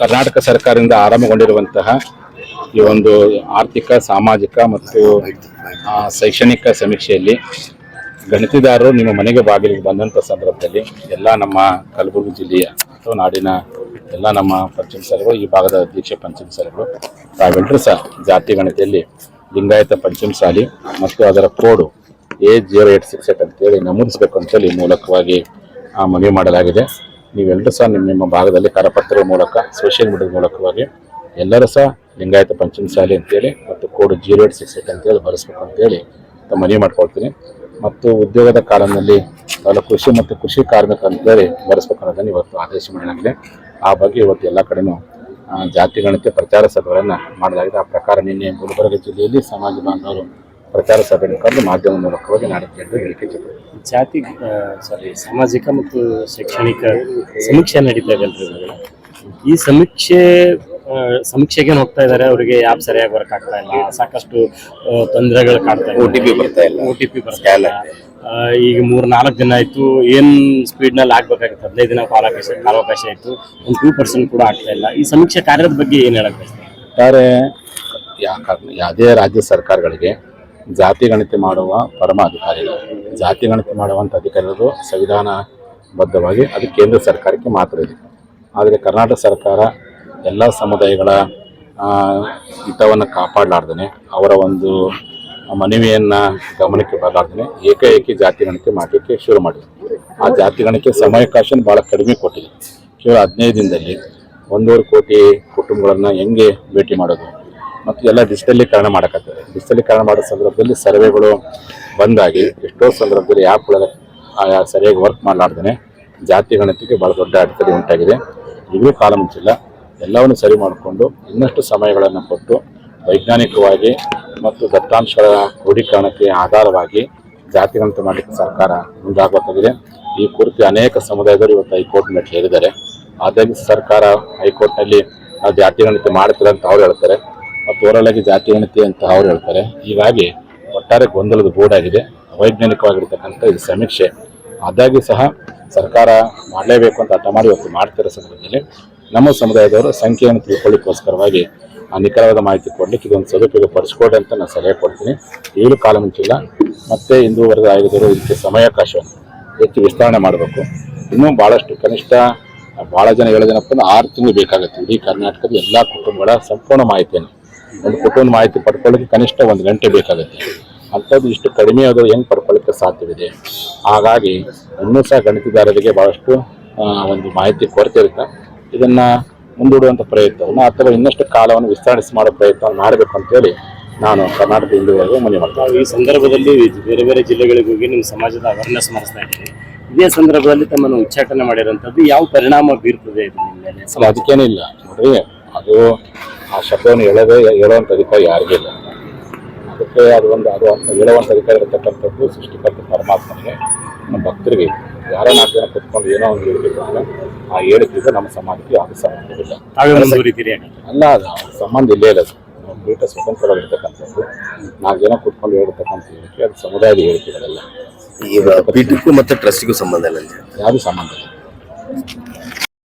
ಕರ್ನಾಟಕ ಸರ್ಕಾರದಿಂದ ಆರಂಭಗೊಂಡಿರುವಂತಹ ಈ ಒಂದು ಆರ್ಥಿಕ, ಸಾಮಾಜಿಕ ಮತ್ತು ಶೈಕ್ಷಣಿಕ ಸಮೀಕ್ಷೆಯಲ್ಲಿ ಗಣಿತದಾರರು ನಿಮ್ಮ ಮನೆಗೆ ಬಾಗಿಲಿಗೆ ಬಂದಂಥ ಸಂದರ್ಭದಲ್ಲಿ ಎಲ್ಲ ನಮ್ಮ ಕಲಬುರಗಿ ಜಿಲ್ಲೆಯ ಅಥವಾ ನಾಡಿನ ಎಲ್ಲ ನಮ್ಮ ಪಂಚಮಸಾಲಿಗಳು, ಈ ಭಾಗದ ಅಧ್ಯಕ್ಷ ಪಂಚಮಸಾಲಿಗಳು ತಾವೆಲ್ಲರೂ ಸಹ ಜಾತಿ ಗಣಿತೆಯಲ್ಲಿ ಲಿಂಗಾಯತ ಪಂಚಮಸಾಲಿ ಮತ್ತು ಅದರ ಕೋಡು A0868 ಅಂತೇಳಿ ನಮೂದಿಸಬೇಕು ಅಂತೇಳಿ ಮೂಲಕವಾಗಿ ಮನವಿ ಮಾಡಲಾಗಿದೆ. ನೀವೆಲ್ಲರೂ ಸಹ ನಿಮ್ಮ ಭಾಗದಲ್ಲಿ ಕರಪತ್ರದ ಮೂಲಕ, ಸೋಷಿಯಲ್ ಮೀಡಿಯಾದ ಮೂಲಕವಾಗಿ ಎಲ್ಲರೂ ಸಹ ಲಿಂಗಾಯತ ಪಂಚಮಸಾಲಿ ಅಂತೇಳಿ ಮತ್ತು ಕೋಡ್ 0868 ಅಂತೇಳಿ ಬರೆಸ್ಬೇಕು ಅಂತೇಳಿ ಮನವಿ ಮಾಡ್ಕೊಳ್ತೀನಿ. ಮತ್ತು ಉದ್ಯೋಗದ ಕಾಲದಲ್ಲಿ ಕೃಷಿ ಮತ್ತು ಕೃಷಿ ಕಾರ್ಮಿಕ ಅಂತೇಳಿ ಬರೆಸ್ಬೇಕು ಅನ್ನೋದನ್ನು ಇವತ್ತು ಆದೇಶ ಮಾಡಲಾಗಿದೆ. ಆ ಬಗ್ಗೆ ಇವತ್ತು ಎಲ್ಲ ಕಡೆನೂ ಜಾತಿ ಗಣಿತ ಪ್ರಚಾರ ಸಭೆಗಳನ್ನು ಮಾಡಲಾಗಿದೆ. ಆ ಪ್ರಕಾರ ನಿನ್ನೆ ಗುಲ್ಬರ್ಗ ಜಿಲ್ಲೆಯಲ್ಲಿ ಸಮಾಜ ಬಾಂಧವರು ಪ್ರಚಾರ ಸಭೆಯನ್ನು ಕರೆದು ಮಾಧ್ಯಮ ಮೂಲಕವಾಗಿ ನಾಡಿದ್ದು ಹೇಳಿಕೆ ಜಾತಿ ಸಾಮಾಜಿಕ ಮತ್ತು ಶೈಕ್ಷಣಿಕ ಸಮೀಕ್ಷೆ ನಡೀತಾ ಇದೆ ಅಲ್ರಿ. ಈ ಸಮೀಕ್ಷೆಗೆ ಹೋಗ್ತಾ ಇದ್ದಾರೆ. ಅವರಿಗೆ ಆ್ಯಪ್ ಸರಿಯಾಗಿ ವರ್ಕ್ ಆಗ್ತಾ ಇಲ್ಲ, ಸಾಕಷ್ಟು ತೊಂದರೆಗಳು ಕಾಡ್ತಾ ಇದೆ. OTP ಬರ್ತಾ ಇಲ್ಲ. ಈಗ 3-4 ದಿನ ಆಯ್ತು. ಏನ್ ಸ್ಪೀಡ್ ನಲ್ಲಿ ಆಗ್ಬೇಕಾಗಿತ್ತು 15 ದಿನ ಕಾಲಾವಕಾಶ ಆಯ್ತು, ಒಂದು 2% ಕೂಡ ಆಗ್ತಾ ಇಲ್ಲ. ಈ ಸಮೀಕ್ಷೆ ಕಾರ್ಯದ ಬಗ್ಗೆ ಏನ್ ಹೇಳಕ್ ಬಯಸ್ತಾರೆ? ಯಾವುದೇ ರಾಜ್ಯ ಸರ್ಕಾರಗಳಿಗೆ ಜಾತಿ ಗಣತಿ ಮಾಡುವ ಪರಮ ಅಧಿಕಾರಿಗಳು, ಜಾತಿ ಗಣತಿ ಮಾಡುವಂಥ ಅಧಿಕಾರಿಗಳು ಸಂವಿಧಾನಬದ್ಧವಾಗಿ ಅದು ಕೇಂದ್ರ ಸರ್ಕಾರಕ್ಕೆ ಮಾತ್ರ ಇದೆ. ಆದರೆ ಕರ್ನಾಟಕ ಸರ್ಕಾರ ಎಲ್ಲ ಸಮುದಾಯಗಳ ಹಿತವನ್ನು ಕಾಪಾಡಲಾರ್ದೇ, ಅವರ ಒಂದು ಮನವಿಯನ್ನು ಗಮನಕ್ಕೆ ಬರಲಾರ್ದೇ ಏಕಾಏಕಿ ಜಾತಿ ಗಣತಿ ಮಾಡಲಿಕ್ಕೆ ಶುರು ಮಾಡಿದೆ. ಆ ಜಾತಿ ಗಣತಿ ಸಮಯಾವಕಾಶ ಭಾಳ ಕಡಿಮೆ ಕೊಟ್ಟಿದೆ. ಕೇವಲ 15 ದಿನದಲ್ಲಿ 1.5 ಕೋಟಿ ಕುಟುಂಬಗಳನ್ನು ಹೆಂಗೆ ಭೇಟಿ ಮಾಡೋದು ಮತ್ತು ಎಲ್ಲ ಡಿಜಿಟಲೀಕರಣ ಮಾಡೋಕ್ಕಾಗ್ತದೆ. ಡಿಜಿಟಲೀಕರಣ ಮಾಡೋ ಸಂದರ್ಭದಲ್ಲಿ ಸರ್ವೆಗಳು ಬಂದಾಗಿ ಎಷ್ಟೋ ಸಂದರ್ಭದಲ್ಲಿ ಆ್ಯಪ್ಗಳ ಸರಿಯಾಗಿ ವರ್ಕ್ ಮಾಡಲಾರ್ದೇ ಜಾತಿ ಗಣತಿಗೆ ಭಾಳ ದೊಡ್ಡ ಅಡೆತಡೆ ಉಂಟಾಗಿದೆ. ಈಗಲೂ ಕಾಲ ಮುಂಚಿಲ್ಲ, ಎಲ್ಲವನ್ನು ಸರಿ ಮಾಡಿಕೊಂಡು ಇನ್ನಷ್ಟು ಸಮಯಗಳನ್ನು ಕೊಟ್ಟು ವೈಜ್ಞಾನಿಕವಾಗಿ ಮತ್ತು ದತ್ತಾಂಶಗಳ ಕ್ರೋಢೀಕರಣಕ್ಕೆ ಆಧಾರವಾಗಿ ಜಾತಿ ಗಣತಿ ಮಾಡಲಿಕ್ಕೆ ಸರ್ಕಾರ ಮುಂದಾಗಬೇಕಾಗಿದೆ. ಈ ಕುರಿತು ಅನೇಕ ಸಮುದಾಯದವರು ಇವತ್ತು ಹೈಕೋರ್ಟ್ ಮೆಟ್ಟಿಲೇರಿದ್ದಾರೆ. ಆದಾಗಿ ಸರ್ಕಾರ ಹೈಕೋರ್ಟ್ನಲ್ಲಿ ಜಾತಿ ಗಣತಿ ಮಾಡ್ತಾರೆ ಅಂತ ಅವ್ರು ಹೇಳ್ತಾರೆ, ಮತ್ತು ಓರಲಾಗಿ ಜಾತಿ ಗಣತಿ ಅಂತ ಅವ್ರು ಹೇಳ್ತಾರೆ. ಹೀಗಾಗಿ ಒಟ್ಟಾರೆ ಗೊಂದಲದ ಗೋಡಾಗಿದೆ. ಅವೈಜ್ಞಾನಿಕವಾಗಿರ್ತಕ್ಕಂಥ ಇದು ಸಮೀಕ್ಷೆ. ಆದಾಗಿ ಸಹ ಸರ್ಕಾರ ಮಾಡಲೇಬೇಕು ಅಂತ ಹಠ ಮಾಡಿ ಇವತ್ತು ಮಾಡ್ತಿರೋ ಸಂದರ್ಭದಲ್ಲಿ ನಮ್ಮ ಸಮುದಾಯದವರು ಸಂಖ್ಯೆಯನ್ನು ತಿಳ್ಕೊಳ್ಳಿಕ್ಕೋಸ್ಕರವಾಗಿ ನಿಖರವಾದ ಮಾಹಿತಿ ಕೊಡಲಿಕ್ಕೆ ಇದೊಂದು ಸದುಪಯೋಗ ಪಡಿಸ್ಕೊಡಿ ಅಂತ ನಾನು ಸಲಹೆ ಕೊಡ್ತೀನಿ. ಈಗಲೂ ಕಾಲ ಮುಂಚಿಲ್ಲ. ಮತ್ತೆ ಹಿಂದೂ ವರ್ಗದ ಆಯೋಗದವರು ಇದಕ್ಕೆ ಸಮಯಾವಕಾಶವನ್ನು ಹೆಚ್ಚು ವಿಸ್ತರಣೆ ಮಾಡಬೇಕು. ಇನ್ನೂ ಭಾಳಷ್ಟು ಕನಿಷ್ಠ ಭಾಳ ಜನ ಹೇಳೋದೇನಪ್ಪ ಅಂದ್ರೆ 6 ತಿಂಗಳು ಬೇಕಾಗುತ್ತೆ ಇಡೀ ಕರ್ನಾಟಕದ ಎಲ್ಲ ಕುಟುಂಬಗಳ ಸಂಪೂರ್ಣ ಮಾಹಿತಿಯನ್ನು. ಒಂದು ಕುಟುಂಬ ಮಾಹಿತಿ ಪಡ್ಕೊಳ್ಳೋಕ್ಕೆ ಕನಿಷ್ಠ 1 ಗಂಟೆ ಬೇಕಾಗುತ್ತೆ. ಅಂಥದ್ದು ಇಷ್ಟು ಕಡಿಮೆ ಅದು ಹೆಂಗೆ ಪಡ್ಕೊಳ್ಳಿಕ್ಕೆ ಸಾಧ್ಯವಿದೆ? ಹಾಗಾಗಿ ಇನ್ನೂ ಸಹ ಗಣಿತದಾರರಿಗೆ ಭಾಳಷ್ಟು ಒಂದು ಮಾಹಿತಿ ಕೊರತೆ ಇರುತ್ತೆ. ಇದನ್ನು ಮುಂದೂಡುವಂಥ ಪ್ರಯತ್ನವನ್ನು ಅಥವಾ ಇನ್ನಷ್ಟು ಕಾಲವನ್ನು ವಿಸ್ತರಣೆ ಮಾಡೋ ಪ್ರಯತ್ನವನ್ನು ಮಾಡಬೇಕು ಅಂತೇಳಿ ನಾನು ಕರ್ನಾಟಕ ಹಿಂದೂವರೆಗೂ ಮನವಿ ಮಾಡ್ತೀನಿ. ಈ ಸಂದರ್ಭದಲ್ಲಿ ಬೇರೆ ಬೇರೆ ಜಿಲ್ಲೆಗಳಿಗೆ ಹೋಗಿ ನಿಮ್ಮ ಸಮಾಜದ ಅವೇರ್ನೆಸ್ ಮಾಡಿಸ್ತಾ ಇದ್ದೀವಿ. ಇದೇ ಸಂದರ್ಭದಲ್ಲಿ ತಮ್ಮನ್ನು ಉಚ್ಚಾಟನೆ ಮಾಡಿರೋಂಥದ್ದು ಯಾವ ಪರಿಣಾಮ ಬೀರ್ತದೆ ಇದು ನಿಮ್ಮ ಮೇಲೆ? ಅದಕ್ಕೇನೂ ಇಲ್ಲ ನೋಡ್ರಿ, ಅದು ಆ ಶಬ್ದವನ್ನು ಹೇಳುವಂಥ ಅಧಿಕಾರ ಯಾರಿಗೂ ಇಲ್ಲ. ಅದಕ್ಕೆ ಅದು ಹೇಳುವಂಥ ಅಧಿಕಾರ ಇರತಕ್ಕಂಥದ್ದು ಸೃಷ್ಟಿಕರ್ತ ಪರಮಾತ್ಮನಿಗೆ, ನಮ್ಮ ಭಕ್ತರಿಗೆ. ಯಾರೋ 4 ಜನ ಕೂತ್ಕೊಂಡು ಏನೋ ಒಂದು ಹೇಳಿದ್ರೆ ಆ ಹೇಳಿಕೆಗೆ ನಮ್ಮ ಸಮಾಜಕ್ಕೆ ಯಾವುದೇ ಸಂಬಂಧವಿಲ್ಲ. ಅಲ್ಲ, ಅದು ಸಂಬಂಧ ಇಲ್ಲೇ ಇಲ್ಲ. ನಮ್ಮ ಪೀಠ ಸ್ವತಂತ್ರವಾಗಿರ್ತಕ್ಕಂಥದ್ದು 4 ಜನ ಕೂತ್ಕೊಂಡು ಹೇಳಿರ್ತಕ್ಕಂಥ ಹೇಳಿಕೆ ಅದು ಸಮುದಾಯದ ಹೇಳಿಕೆಗಳೆಲ್ಲ. ಈಗ ಪೀಠಕ್ಕೂ ಮತ್ತು ಟ್ರಸ್ಟಿಗೂ ಸಂಬಂಧ ಇಲ್ಲ, ಯಾವುದೂ ಸಂಬಂಧ ಇಲ್ಲ.